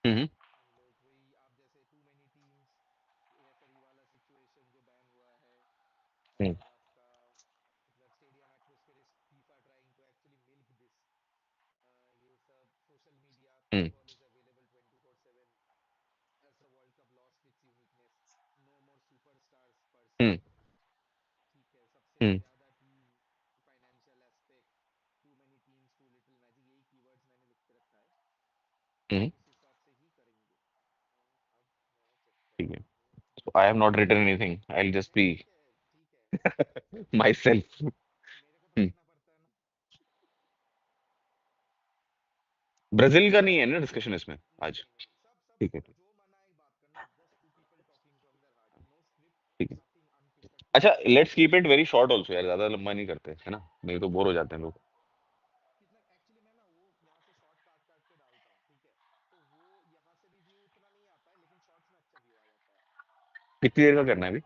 हम्म। हम्म। हम्म। हम्म। हम्म। हम्म। ठीक है। So I have not written anything. I'll just be myself. Hmm. Brazil का नहीं है ना डिस्कशन इसमें आज? ठीक है। ठीक है। अच्छा, let's keep it very short also यार, ज्यादा लंबा नहीं करते है ना, नहीं तो बोर हो जाते हैं लोग। कितनी देर का करना है अभी?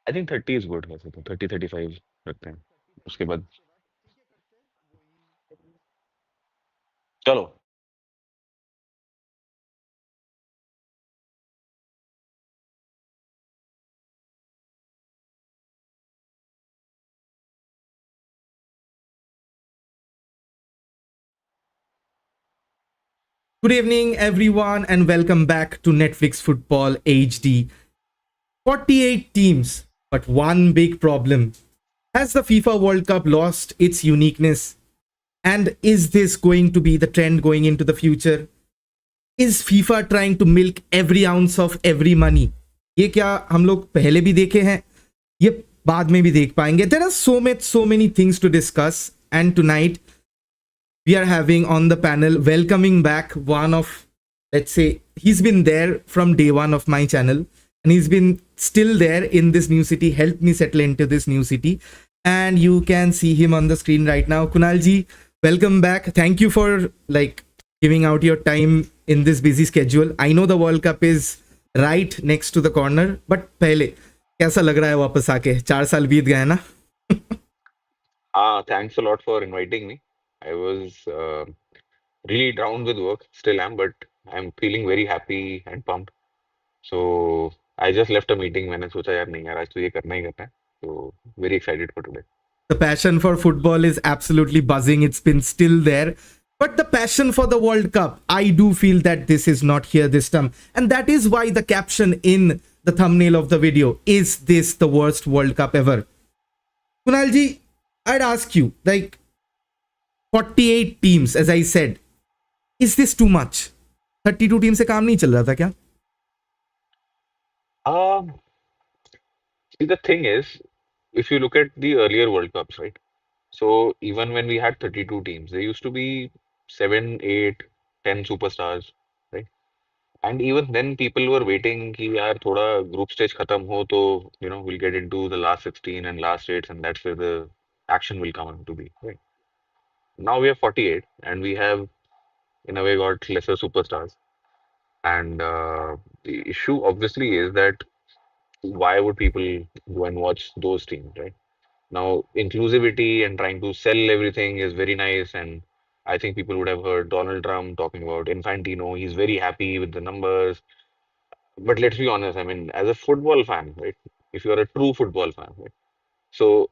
आई थिंक 30 इज गुड, वैसे तो 30-35 रखते हैं, उसके बाद चलो। Good evening, everyone, and welcome back to Netflix Football HD. 48 teams, but one big problem. Has the FIFA World Cup lost its uniqueness? And is this going to be the trend going into the future? Is FIFA trying to milk every ounce of every money? ये क्या हम लोग पहले भी देखे हैं, ये बाद में भी देख पाएंगे. There are so many things to discuss, and tonight we are having on the panel, welcoming back one of, let's say, he's been there from day one of my channel, and he's been still there in this new city, helped me settle into this new city, and you can see him on the screen right now. Kunal ji, welcome back. Thank you for like giving out your time in this busy schedule. I know the World Cup is right next to the corner, but पहले कैसा लग रहा है वापस आके? 4 साल बीत गए ना. हाँ, thanks a lot for inviting me. I was really drowned with work, still am, but I'm feeling very happy and pumped. So I just left a meeting. मैंने सोचा यार नहीं यार, आज तो ये करना ही करना है. So very excited for today. The passion for football is absolutely buzzing. It's been still there. But the passion for the World Cup, I do feel that this is not here this time. And that is why the caption in the thumbnail of the video is this the worst World Cup ever? Kunalji, I'd ask you, like 48 teams, as I said, is this too much? 32 team से काम नहीं चल रहा था क्या? Um, See, the thing is, if you look at the earlier World Cups, right? So even when we had 32 teams, there used to be 7, 8, 10 superstars, right? And even then, people were waiting कि यार थोड़ा group stage खत्म हो तो we'll get into the last 16 and last 8, and that's where the action will come into be, right? Now we have 48, and we have in a way got lesser superstars. And the issue obviously is that why would people go and watch those teams, right? Now, inclusivity and trying to sell everything is very nice. And I think people would have heard Donald Trump talking about Infantino. He's very happy with the numbers. But let's be honest, I mean, as a football fan, right? If you're a true football fan, right? So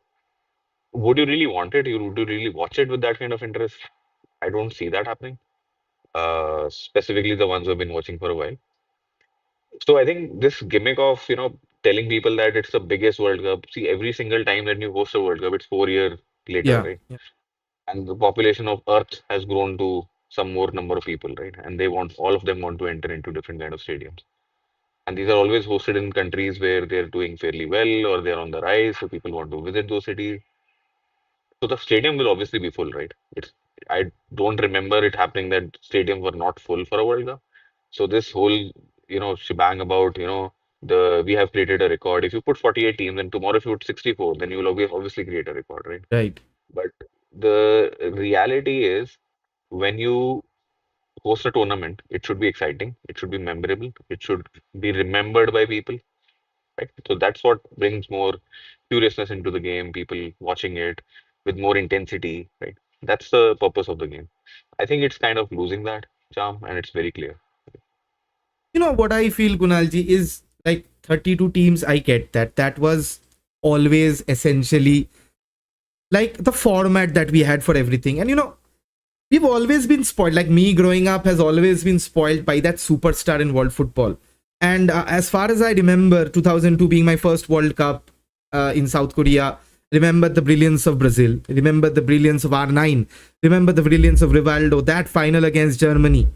would you really want it? Would you really watch it with that kind of interest? I don't see that happening. Specifically the ones who have been watching for a while. So I think this gimmick of, telling people that it's the biggest World Cup. See, every single time that you host a World Cup, it's 4 years later, Yeah. right? And the population of Earth has grown to some more number of people, right? And they want all of them want to enter into different kind of stadiums. And these are always hosted in countries where they're doing fairly well or they're on the rise, so people want to visit those cities. So the stadium will obviously be full, right? It's I don't remember it happening that stadiums were not full for a World Cup. So this whole, shebang about, the we have created a record. If you put 48 teams and tomorrow if you put 64, then you will obviously create a record, right? Right. But the reality is when you host a tournament, it should be exciting, it should be memorable, it should be remembered by people, right? So that's what brings more curiousness into the game, people watching it with more intensity, right? That's the purpose of the game. I think it's kind of losing that charm, and it's very clear. You know what I feel, Kunalji, is like 32 teams. I get that. That was always essentially like the format that we had for everything. And we've always been spoiled. Like me growing up has always been spoiled by that superstar in world football. And as far as I remember, 2002 being my first World Cup in South Korea, remember the brilliance of Brazil, remember the brilliance of R9, remember the brilliance of Rivaldo, that final against Germany,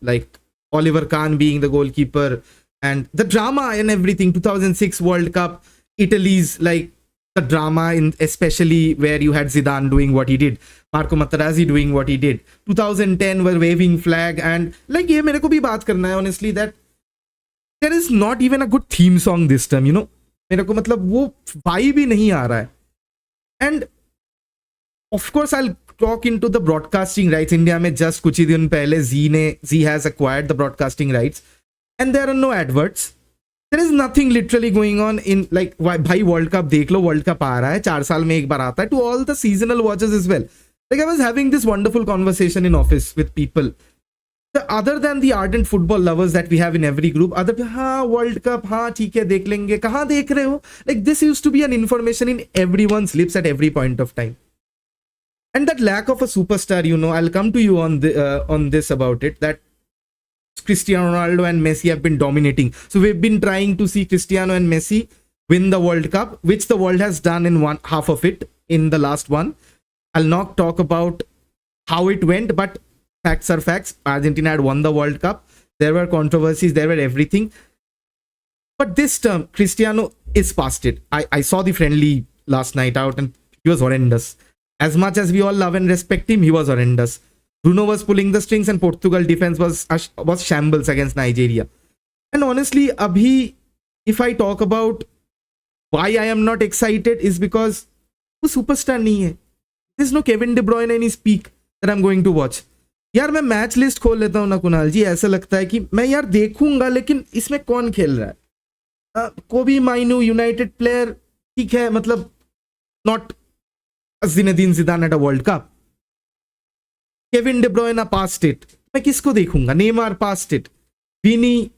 like Oliver Kahn being the goalkeeper, and the drama and everything. 2006 World Cup, Italy's like the drama in especially where you had Zidane doing what he did, Marco Materazzi doing what he did. 2010 were waving flag and like ये मेरे को भी बात करना है honestly that there is not even a good theme song this time, मेरे को मतलब वो vibe ही नहीं आ रहा है. And of course I'll talk into the broadcasting rights. India में just कुछ ही दिन पहले Z has acquired the broadcasting rights and there are no adverts. There is nothing literally going on in like भाई world cup देख लो, world cup आ रहा है 4 साल में एक बार आता है, to all the seasonal watchers as well. Like I was having this wonderful conversation in office with people. Other than the ardent football lovers that we have in every group, other हाँ world cup हाँ ठीक है देख लेंगे, कहाँ देख रहे हो? Like this used to be an information in everyone's lips at every point of time. And that lack of a superstar, I'll come to you on this about it. That Cristiano Ronaldo and Messi have been dominating. So we've been trying to see Cristiano and Messi win the World Cup, which the world has done in one half of it in the last one. I'll not talk about how it went, but facts are facts. Argentina had won the World Cup. There were controversies, there were everything. But this term, Cristiano is past it. I saw the friendly last night out and he was horrendous. As much as we all love and respect him, he was horrendous. Bruno was pulling the strings and Portugal defense was shambles against Nigeria. And honestly, abhi, if I talk about why I am not excited is because वो superstar नहीं है. There's no Kevin De Bruyne in his peak that I'm going to watch. यार मैं match list खोल लेता हूँ ना कुणाल जी, ऐसा लगता है कि मैं यार देखूंगा लेकिन इसमें कौन खेल रहा है. कोबी माइनू यूनाइटेड प्लेयर ठीक है, मतलब not Zinedine Zidane at a World Cup. Kevin De Bruyne past it, मैं किसको देखूंगा? Neymar past it, Vini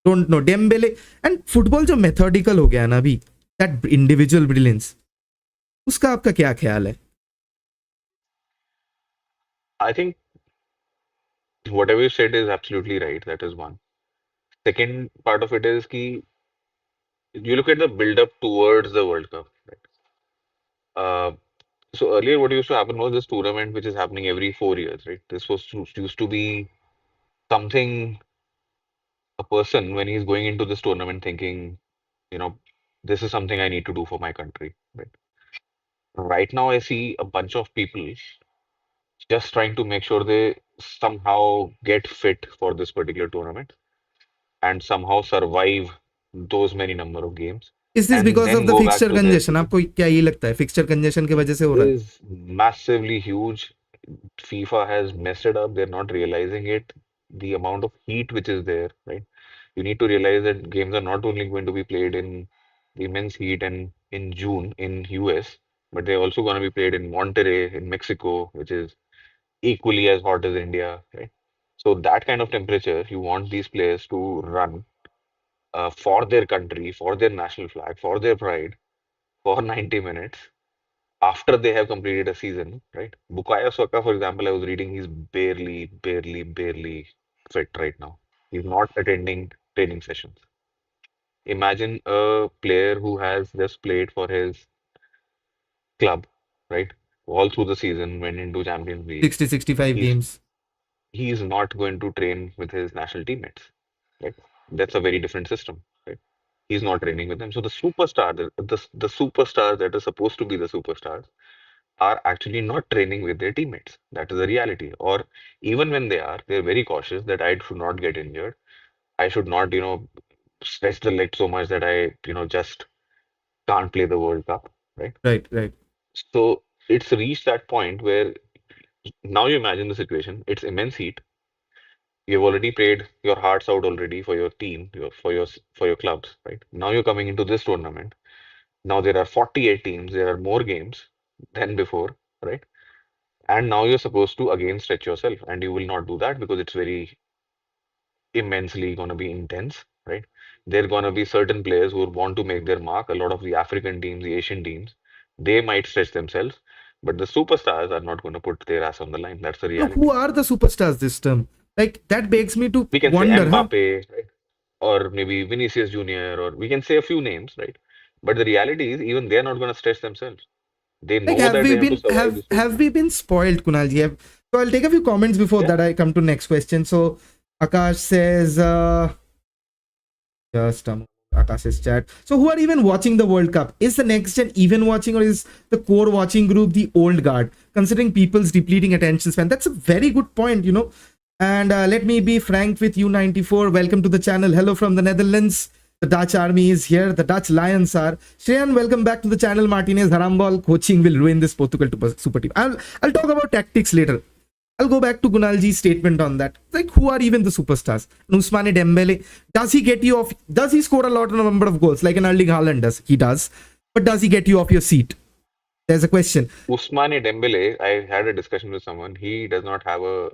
don't know, Dembele. And football जो मेथोडिकल हो गया ना अभी, दैट इंडिविजुअल ब्रिलियंस, उसका आपका क्या ख्याल है? I think whatever you said is absolutely right. That is one. Second part of it is ki you look at the build up towards the World Cup, right? So earlier, what used to happen was this tournament, which is happening every 4 years, right? This was used to be something a person when he's going into this tournament thinking, you know, this is something I need to do for my country, right? Right now, I see a bunch of people just trying to make sure they somehow get fit for this particular tournament and somehow survive those many number of games is this and because of then the go back fixture to their congestion? city. आपको क्या ये लगता है fixture congestion की वजह से हो रहा है? Is massively huge. FIFA has messed it up. They're not realizing it. The amount of heat which is there, right? You need to realize that games are not only going to be played in the immense heat and in June in US, but they're also going to be played in Monterrey in Mexico, which is equally as hot as India, right? So that kind of temperature, you want these players to run for their country, for their national flag, for their pride, for 90 minutes after they have completed a season, right? Bukayo Saka, for example, I was reading, he's barely fit right now. He's not attending training sessions. Imagine a player who has just played for his club, right? All through the season, went into Champions League. 60-65 He's games. he's not going to train with his national teammates, right? That's a very different system, right? He's not training with them. So the superstar, the superstars that are supposed to be the superstars are actually not training with their teammates. That is the reality. Or even when they are, they're very cautious that I should not get injured. I should not, stretch the leg so much that I, just can't play the World Cup, right? Right, right. So it's reached that point where now you imagine the situation. It's immense heat. You've already played your hearts out already for your team, for your clubs, right? Now you're coming into this tournament. Now there are 48 teams, there are more games than before, right? And now you're supposed to again stretch yourself, and you will not do that because it's very immensely going to be intense, right? There are going to be certain players who want to make their mark. A lot of the African teams, the Asian teams, they might stretch themselves, but the superstars are not going to put their ass on the line. That's the No, who reality. are the superstars this term? Like that begs me to We can say wonder, huh? Mbappe, right? Or maybe Vinicius Junior, or we can say a few names, right? But the reality is, even they're not going to stretch themselves. They Like know have that we they have to been survive this have tournament. we been spoiled, Kunalji? So I'll take a few comments before Yeah. that I come to next question. So Akash says, just Akash's chat. So who are even watching the World Cup? Is the next gen even watching, or is the core watching group the old guard? Considering people's depleting attention span, that's a very good point, you know. And let me be frank with you, 94. Welcome to the channel. Hello from the Netherlands. The Dutch army is here. The Dutch Lions are. Shreyan, welcome back to the channel. Martinez, Harambal coaching will ruin this Portugal super team. I'll talk about tactics later. I'll go back to Gunalji's statement on that. Like, who are even the superstars? Ousmane Dembele, does he get you off? Does he score a lot of number of goals like an Erling Haaland does? He does. But does he get you off your seat? There's a question. Ousmane Dembele, I had a discussion with someone. He does not have a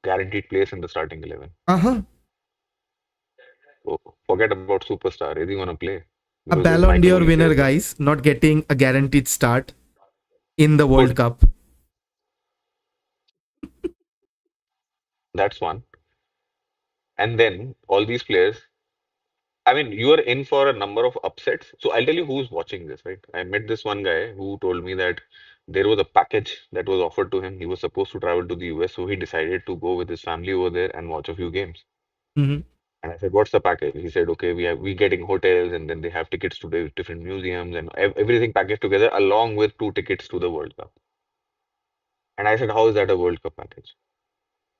guaranteed place in the starting 11. Uh-huh. So forget about superstar. Is he going to play? A Because there's Ballon Michael d'Or Olise winner, as well. guys, not getting a guaranteed start in the World Good. Cup. That's one. And then all these players, I mean, you are in for a number of upsets. So I'll tell you who's watching this, right? I met this one guy who told me that there was a package that was offered to him. He was supposed to travel to the US, so he decided to go with his family over there and watch a few games. Mm-hmm. And I said, "What's the package?" He said, "Okay, we getting hotels, and then they have tickets to the different museums and everything packaged together, along with two tickets to the World Cup." And I said, "How is that a World Cup package?"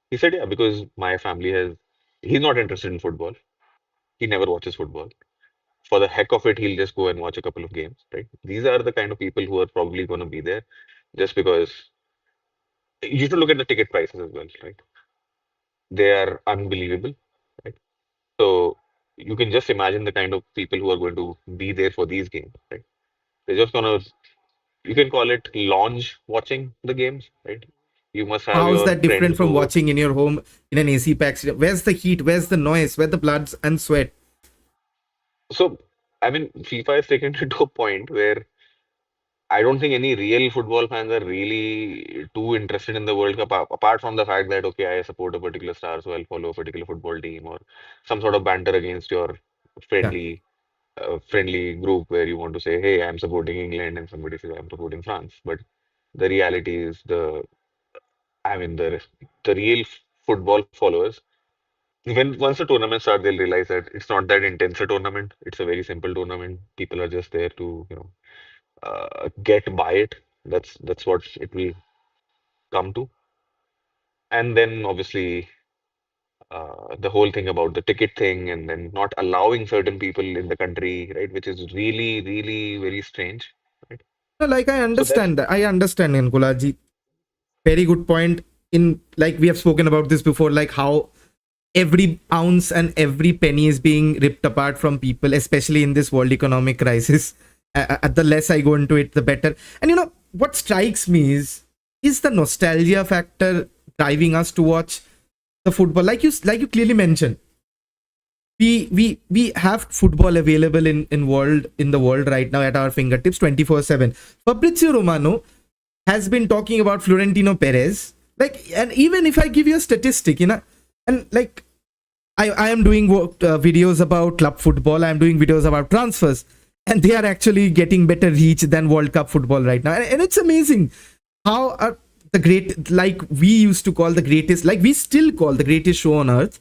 He said, "Yeah, because my family has. He's not interested in football. He never watches football. For the heck of it, he'll just go and watch a couple of games, right? These are the kind of people who are probably going to be there just because you should look at the ticket prices as well, right? They are unbelievable, right? So you can just imagine the kind of people who are going to be there for these games, right? They're just gonna, you can call it launch watching the games, right? You must have How's your that different friends from over. watching in your home in an AC pack? Where's the heat? Where's the noise? Where's the bloods and sweat? So, I mean, FIFA is taken to a point where I don't think any real football fans are really too interested in the World Cup, apart from the fact that, okay, I support a particular star, so I'll follow a particular football team or some sort of banter against your Yeah. friendly group where you want to say, hey, I'm supporting England, and somebody says, I'm supporting France. But the reality is I mean, the real football followers, when once the tournament starts, they'll realize that it's not that intense a tournament. It's a very simple tournament. People are just there to, get by it. That's what it will come to. And then obviously the whole thing about the ticket thing, and then not allowing certain people in the country, right, which is really, really very strange, right? No, like I So that's understand that. I understand, Nkulaji. Very good point. In like we have spoken about this before, like how every ounce and every penny is being ripped apart from people, especially in this world economic crisis. The less I go into it, the better. And you know what strikes me is the nostalgia factor driving us to watch the football. Like you clearly mentioned, we have football available in the world right now at our fingertips 24/7. Fabrizio Romano has been talking about Florentino Perez. Like, and even if I give you a statistic, and like I am doing videos about club football, I'm doing videos about transfers, and they are actually getting better reach than World Cup football right now. And it's amazing how the great, like we used to call the greatest, like we still call the greatest show on earth,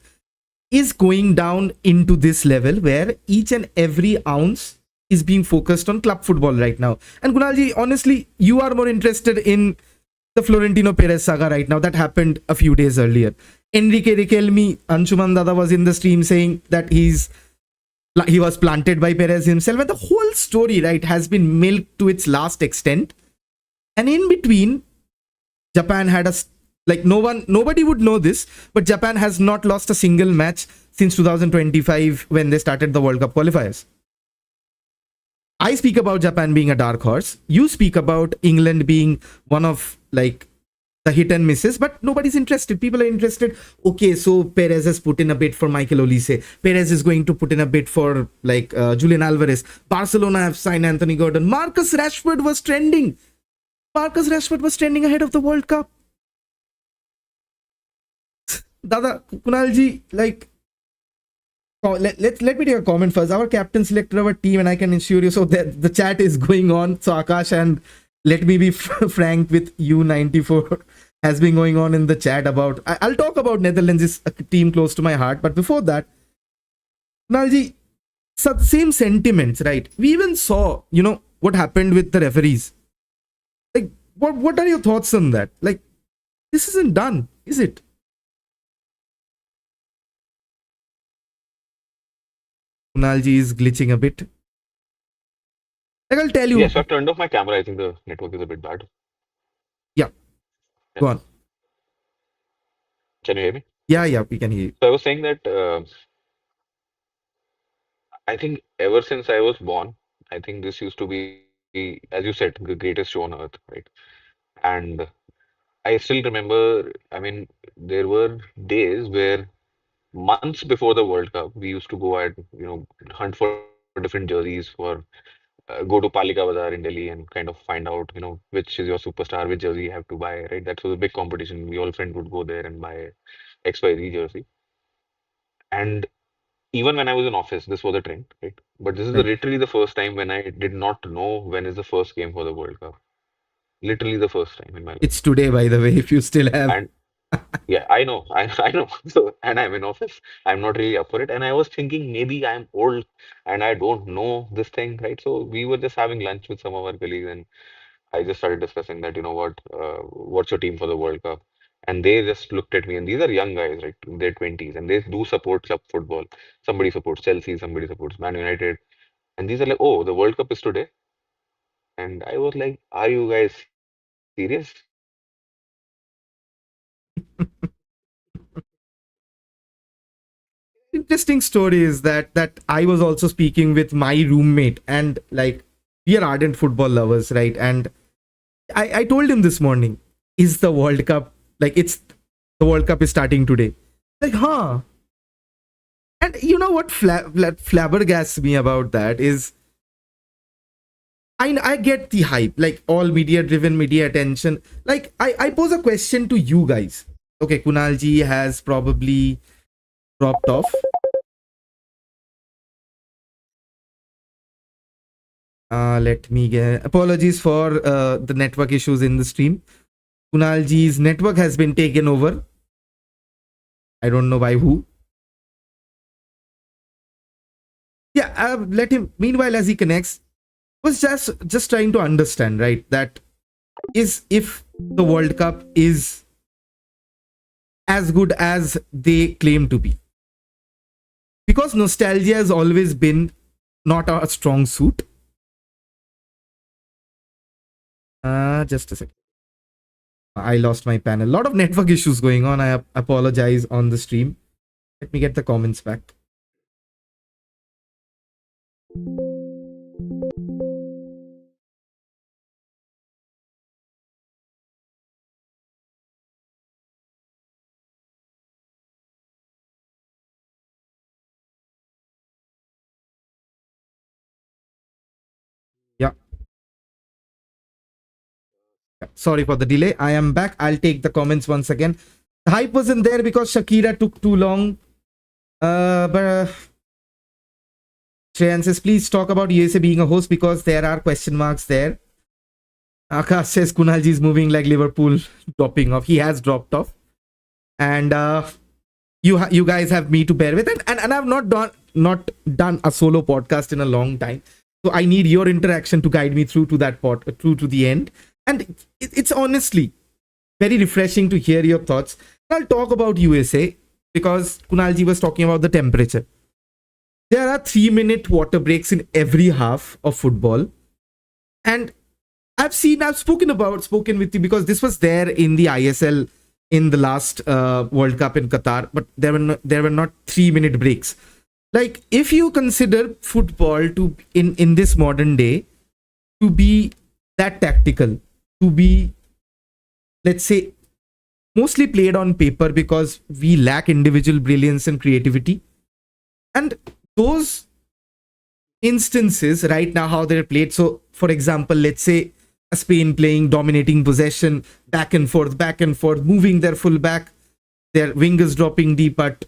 is going down into this level where each and every ounce is being focused on club football right now. And Kunalji, honestly, you are more interested in the Florentino Perez saga right now. That happened a few days earlier. Enrique Riquelme, Anshuman Dada was in the stream saying that he was planted by Perez himself, and the whole story, right, has been milked to its last extent. And in between, Japan had a Like nobody would know this, but Japan has not lost a single match since 2025 when they started the World Cup qualifiers. I speak about Japan being a dark horse. You speak about England being one of like the hit and misses, but nobody's interested. People are interested. Okay, so Perez has put in a bid for Michael Olise. Perez is going to put in a bid for like Julian Alvarez. Barcelona have signed Anthony Gordon. Marcus Rashford was trending. Marcus Rashford was trending ahead of the World Cup. Dada, Kunalji, like, let me take a comment first. Our captain selected our team, and I can assure you. So the chat is going on. So Akash, and let me be frank with you, 94 has been going on in the chat about. I'll talk about Netherlands, is a team close to my heart. But before that, Kunalji, same sentiments, right? We even saw, what happened with the referees. Like, what are your thoughts on that? Like, this isn't done, is it? Kunalji is glitching a bit. Like, I'll tell you. Yes, I've turned off my camera. I think the network is a bit bad. Yeah, go on. Can you hear me? Yeah, we can hear you. So I was saying that I think ever since I was born, I think this used to be, as you said, the greatest show on earth, right? And I still remember, I mean, there were days where months before the World Cup, we used to go and, hunt for different jerseys for go to Palika Bazaar in Delhi and kind of find out, which is your superstar, which jersey you have to buy, right? That was a big competition. We all friends would go there and buy XYZ jersey. And even when I was in office, this was a trend, right? But this is Right. literally the first time when I did not know when is the first game for the World Cup. Literally the first time in my life. It's today, by the way, if you still have. And yeah, I know, I know. So, and I'm in office. I'm not really up for it. And I was thinking maybe I'm old and I don't know this thing, right? So we were just having lunch with some of our colleagues, and I just started discussing that, what's your team for the World Cup? And they just looked at me, and these are young guys, right, in their 20s, and they do support club football. Somebody supports Chelsea, somebody supports Man United, and these are like, oh, the World Cup is today. And I was like, are you guys serious? Interesting story is that I was also speaking with my roommate, and like, we are ardent football lovers, right? And I told him this morning, is the World Cup, like, it's the World Cup is starting today. Like, huh? And you know what flabbergasts me about that is, I get the hype, like all media driven, media attention. Like, I pose a question to you guys. Okay, Kunalji has probably dropped off. Let me get apologies for the network issues in the stream. Kunalji's network has been taken over. I don't know by who. Yeah, let him. Meanwhile, as he connects, was just trying to understand, right? That is, if the World Cup is as good as they claim to be, because nostalgia has always been not a strong suit. Just a second. I lost my panel. A lot of network issues going on. I apologize on the stream. Let me get the comments back. Yeah. Sorry for the delay. I am back. I'll take the comments once again. The hype wasn't there because Shakira took too long. But Shreyan says, please talk about USA being a host because there are question marks there. Akash says Kunalji is moving like Liverpool, dropping off. He has dropped off. And you guys have me to bear with it. And I've not done a solo podcast in a long time. So I need your interaction to guide me through to that through to the end. And it's honestly very refreshing to hear your thoughts. I'll talk about USA because Kunalji was talking about the temperature. There are 3-minute water breaks in every half of football. And I've spoken with you because this was there in the ISL in the last World Cup in Qatar, but there were not 3 minute breaks. Like if you consider football to in this modern day to be that tactical, to be, let's say, mostly played on paper because we lack individual brilliance and creativity, and those instances right now how they're played. So for example, let's say a Spain playing dominating possession, back and forth, moving their full back, their wingers dropping deep, but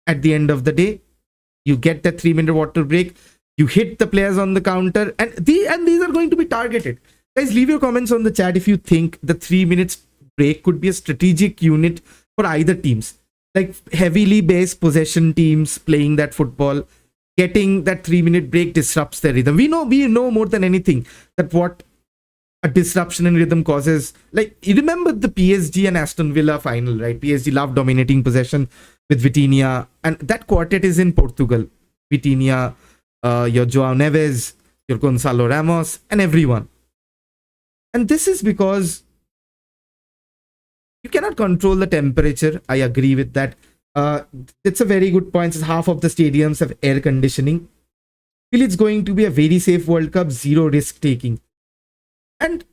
at the end of the day you get that 3 minute water break, you hit the players on the counter, and these are going to be targeted. Guys, leave your comments on the chat if you think the 3 minutes break could be a strategic unit for either teams, like heavily based possession teams playing that football. Getting that 3 minute break disrupts their rhythm. We know more than anything that what a disruption in rhythm causes. Like you remember the PSG and Aston Villa final, right? PSG loved dominating possession with Vitinha, and that quartet is in Portugal. Vitinha, your Joao Neves, your Gonzalo Ramos, and everyone. And this is because you cannot control the temperature. I agree with that. Uh, it's a very good point. Half of the stadiums have air conditioning. Feel it's going to be a very safe World Cup, zero risk taking. And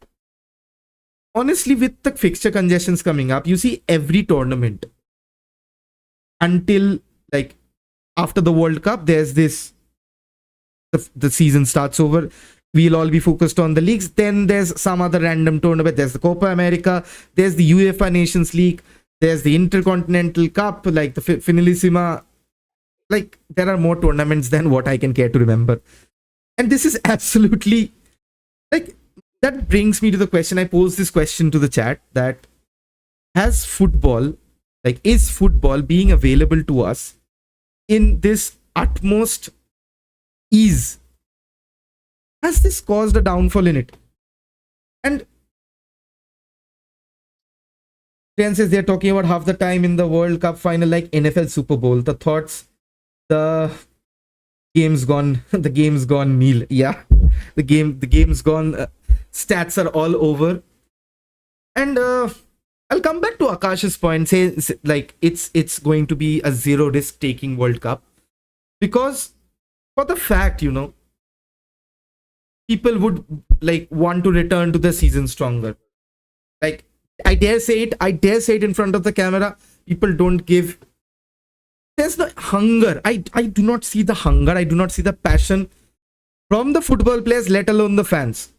honestly, with the fixture congestions coming up, you see every tournament until like after the World Cup, there's this the season starts over. We'll all be focused on the leagues. Then there's some other random tournament. There's the Copa America. There's the UEFA Nations League. There's the Intercontinental Cup, like the Finalissima. Like there are more tournaments than what I can care to remember. And this is absolutely like that brings me to the question. I posed this question to the chat that has football, like, is football being available to us in this utmost ease? Has this caused a downfall in it? And Trian says they're talking about half the time in the World Cup final, like NFL Super Bowl. The thoughts, the game's gone, the game's gone, Neil. Yeah, the game's gone. Stats are all over. And I'll come back to Akash's point. Say like it's going to be a zero risk taking World Cup because for the fact people would like want to return to the season stronger. Like I dare say it. I dare say it in front of the camera. People don't give. There's the hunger. I do not see the hunger. I do not see the passion from the football players, let alone the fans.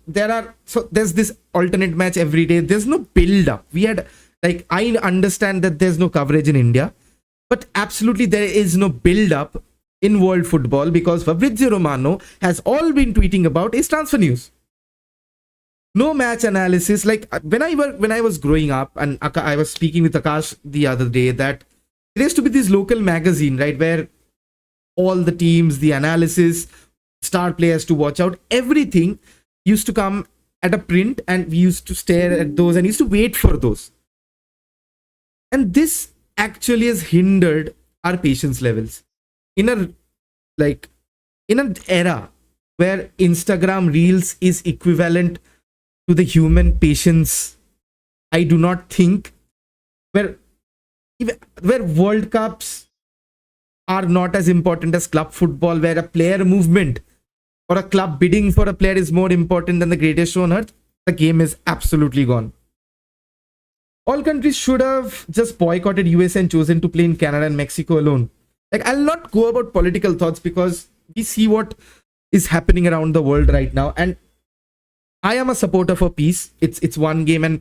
There's this alternate match every day. There's no build up. We had like I understand that there's no coverage in India, but absolutely there is no build up in world football because Fabrizio Romano has all been tweeting about is transfer news. No match analysis. Like when I was growing up, and I was speaking with Akash the other day that there used to be this local magazine, right, where all the teams, the analysis, star players to watch out, everything used to come at a print, and we used to stare at those and used to wait for those. And this actually has hindered our patience levels in a like in an era where Instagram Reels is equivalent to the human patience. I do not think where World Cups are not as important as club football, where a player movement or a club bidding for a player is more important than the greatest show on earth. The game is absolutely gone. All countries should have just boycotted US and chosen to play in Canada and Mexico alone. Like I'll not go about political thoughts because we see what is happening around the world right now, and I am a supporter for peace. It's one game, and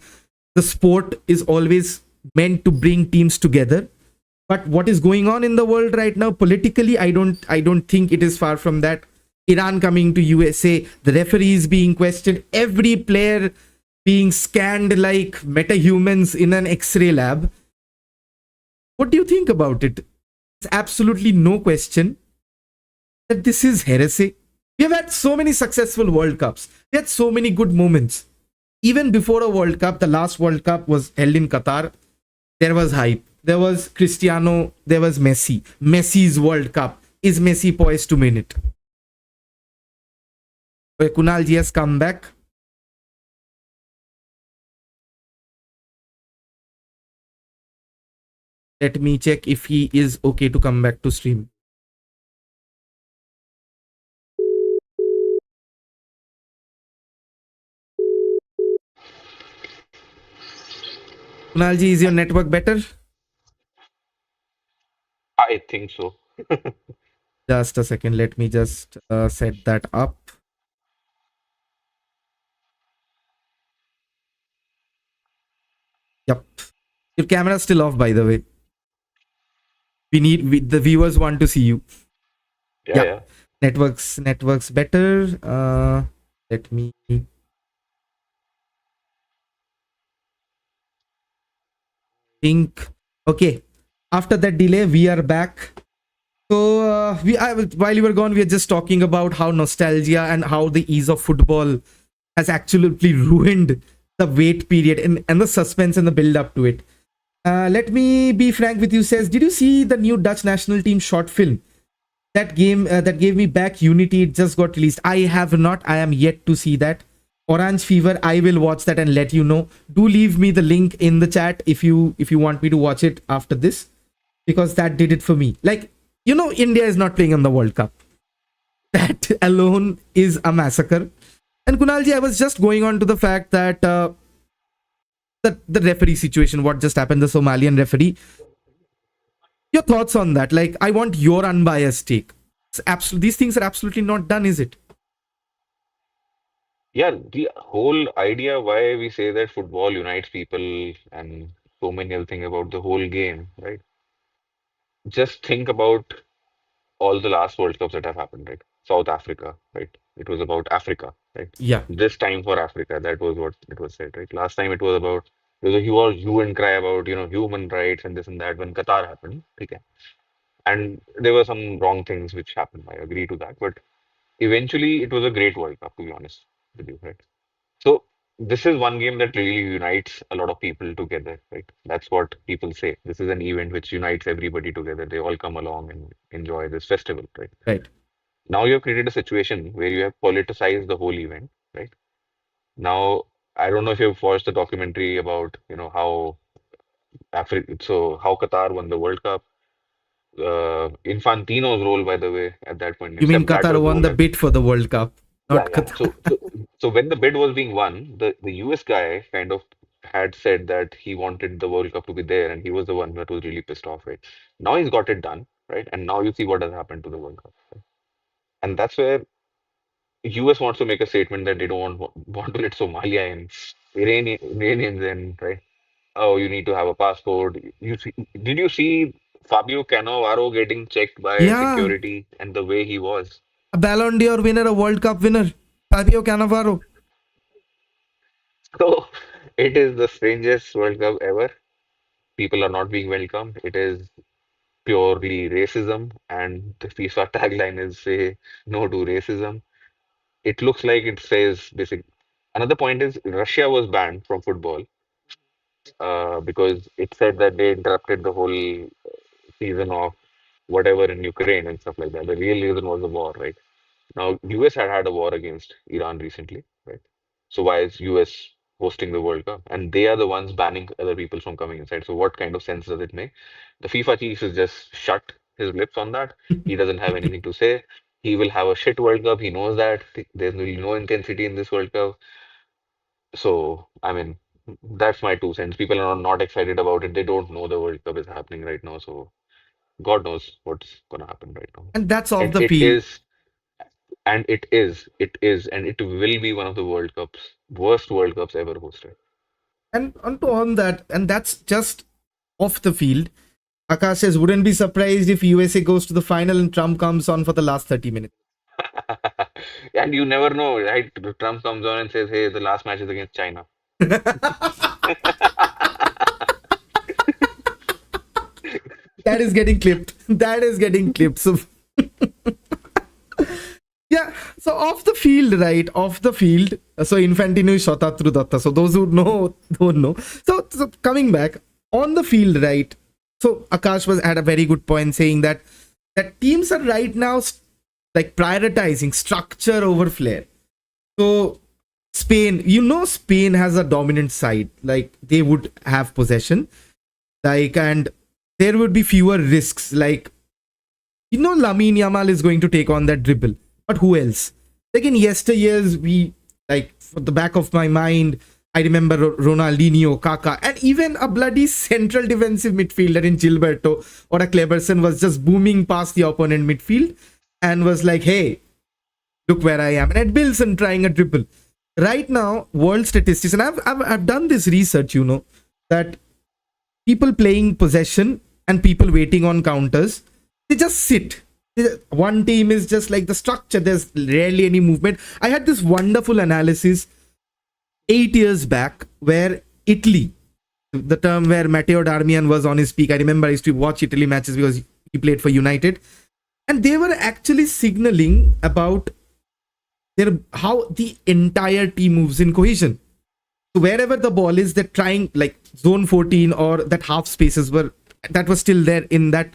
the sport is always meant to bring teams together. But what is going on in the world right now politically, I don't think it is far from that. Iran coming to USA, the referees being questioned, every player being scanned like metahumans in an X-ray lab. What do you think about it? It's absolutely no question that this is heresy. We have had so many successful World Cups. We had so many good moments. Even before a World Cup, the last World Cup was held in Qatar. There was hype. There was Cristiano. There was Messi. Messi's World Cup. Is Messi poised to win it? Kunal ji has come back. Let me check if he is okay to come back to stream. Kunalji, is your network better? I think so. Just a second. Let me just set that up. Yep. Your camera's still off, by the way. The viewers want to see you. Yeah, Yeah. yeah. Networks better. Let me think. Okay. After that delay, we are back. So while you were gone, we were just talking about how nostalgia and how the ease of football has absolutely ruined the wait period and the suspense and the build up to it. Let me be frank with you. Says, did you see the new Dutch national team short film? That game that gave me back unity. It just got released. I have not. I am yet to see that. Orange Fever. I will watch that and let you know. Do leave me the link in the chat if you want me to watch it after this, because that did it for me. Like, India is not playing on the World Cup. That alone is a massacre. And Kunalji, I was just going on to the fact that the referee situation, what just happened, the Somalian referee. Your thoughts on that? Like, I want your unbiased take. These things are absolutely not done, is it? Yeah, the whole idea why we say that football unites people and so many other things about the whole game, right? Just think about all the last World Cups that have happened, right? South Africa, right? It was about Africa, right? Yeah, This time for Africa, that was what it was said, right? Last time it was about there was a huge hue and cry about, human rights and this and that when Qatar happened. Okay. And there were some wrong things which happened. I agree to that. But eventually it was a great World Cup, to be honest with you, right? So this is one game that really unites a lot of people together, right? That's what people say. This is an event which unites everybody together. They all come along and enjoy this festival, right? right. Now you have created a situation where you have politicized the whole event, right? Now, I don't know if you've watched the documentary about, how how Qatar won the World Cup. Infantino's role, by the way, at that point, You and mean Sepp Qatar Blatter's won role the as bid for the World Cup, yeah, not yeah. Qatar? So when the bid was being won, the US guy kind of had said that he wanted the World Cup to be there, and he was the one that was really pissed off, right? Now he's got it done, right? And now you see what has happened to the World Cup, right? And that's where US wants to make a statement that they don't want to let Somalia in, Iranians in, right? Oh, you need to have a passport. Did you see Fabio Cannavaro getting checked by Yeah, security and the way he was? a Ballon d'Or winner, a World Cup winner, Fabio Cannavaro. So it is the strangest World Cup ever. People are not being welcomed. It is purely racism, and the FIFA tagline is say no to racism. It looks like it says basic. Another point is Russia was banned from football because it said that they interrupted the whole season of whatever in Ukraine and stuff like that. The real reason was the war, right? Now, US had a war against Iran recently, right? So why is US hosting the World Cup? And they are the ones banning other people from coming inside. So what kind of sense does it make? The FIFA chief is just shut his lips on that. He doesn't have anything to say. He will have a shit World Cup. He knows that there's really no intensity in this World Cup. So, I mean, that's my 2 cents. People are not excited about it. They don't know the World Cup is happening right now. So God knows what's gonna happen right now. And that's off And the it field. is and it will be one of the World Cups, worst World Cups ever hosted. And on that, and that's just off the field. Akash says, wouldn't be surprised if USA goes to the final and Trump comes on for the last 30 minutes. And you never know, right? Trump comes on and says, "Hey, the last match is against China." That is getting clipped. That is getting clipped. So yeah, so off the field, right? Off the field. So Infantino is Shotatru Datta. So those who know don't know. So coming back on the field, right? So Akash was had a very good point saying that teams are right now like prioritizing structure over flair. So Spain, Spain has a dominant side. Like they would have possession. Like and there would be fewer risks. Like, Lamine Yamal is going to take on that dribble, but who else? Like in yesteryears, like for the back of my mind, I remember Ronaldinho, Kaká, and even a bloody central defensive midfielder in Gilberto or a Kleberson was just booming past the opponent midfield and was like, "Hey, look where I am." And Ed Bilson trying a dribble. Right now, world statistics, and I've done this research, that people playing possession and people waiting on counters, they just sit. One team is just like the structure, there's rarely any movement. I had this wonderful analysis 8 years back where Italy, the term where Matteo Darmian was on his peak. I remember I used to watch Italy matches because he played for United, and they were actually signaling about how the entire team moves in cohesion. So wherever the ball is, they're trying, like zone 14 or that half spaces were, that was still there in that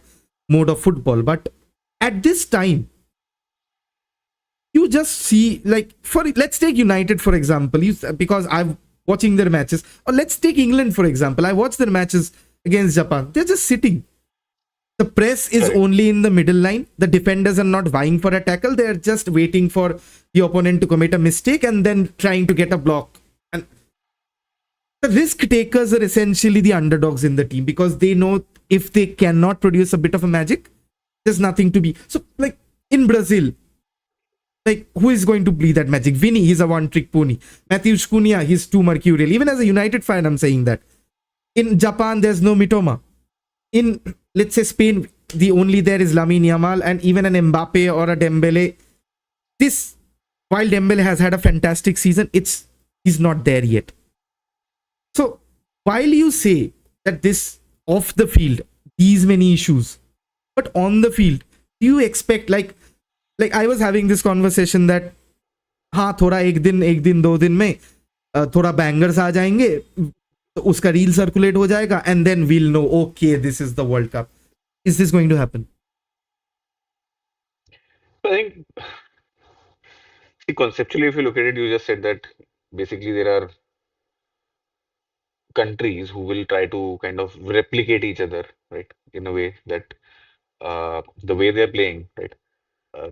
mode of football. But at this time, you just see, like, for let's take United for example, because I'm watching their matches, or let's take England for example. I watch their matches against Japan. They're just sitting. The press is Correct. only in the middle line. The defenders are not vying for a tackle. They're just waiting for the opponent to commit a mistake and then trying to get a block. And the risk takers are essentially the underdogs in the team because they know if they cannot produce a bit of a magic, there's nothing to be. So, like in Brazil, like who is going to be that magic? Vinny, he's a one-trick pony. Matthew Cunha, he's too mercurial. Even as a United fan, I'm saying that. In Japan, there's no Mitoma. In, let's say, Spain, the only there is Lamine Yamal and even an Mbappe or a Dembele. This, while Dembele has had a fantastic season, he's not there yet. So while you say that this off the field, these many issues, but on the field, do you expect, like I was having this conversation that हाँ थोड़ा एक दिन 2 दिन में थोड़ा bangers आ जाएंगे, तो उसका रील सर्कुलेट हो जाएगा and then we'll know okay this is the World Cup. Is this going to happen? I think, see, conceptually, if you look at it, you just said that basically there are countries who will try to kind of replicate each other, right? In a way that the way they're playing, right?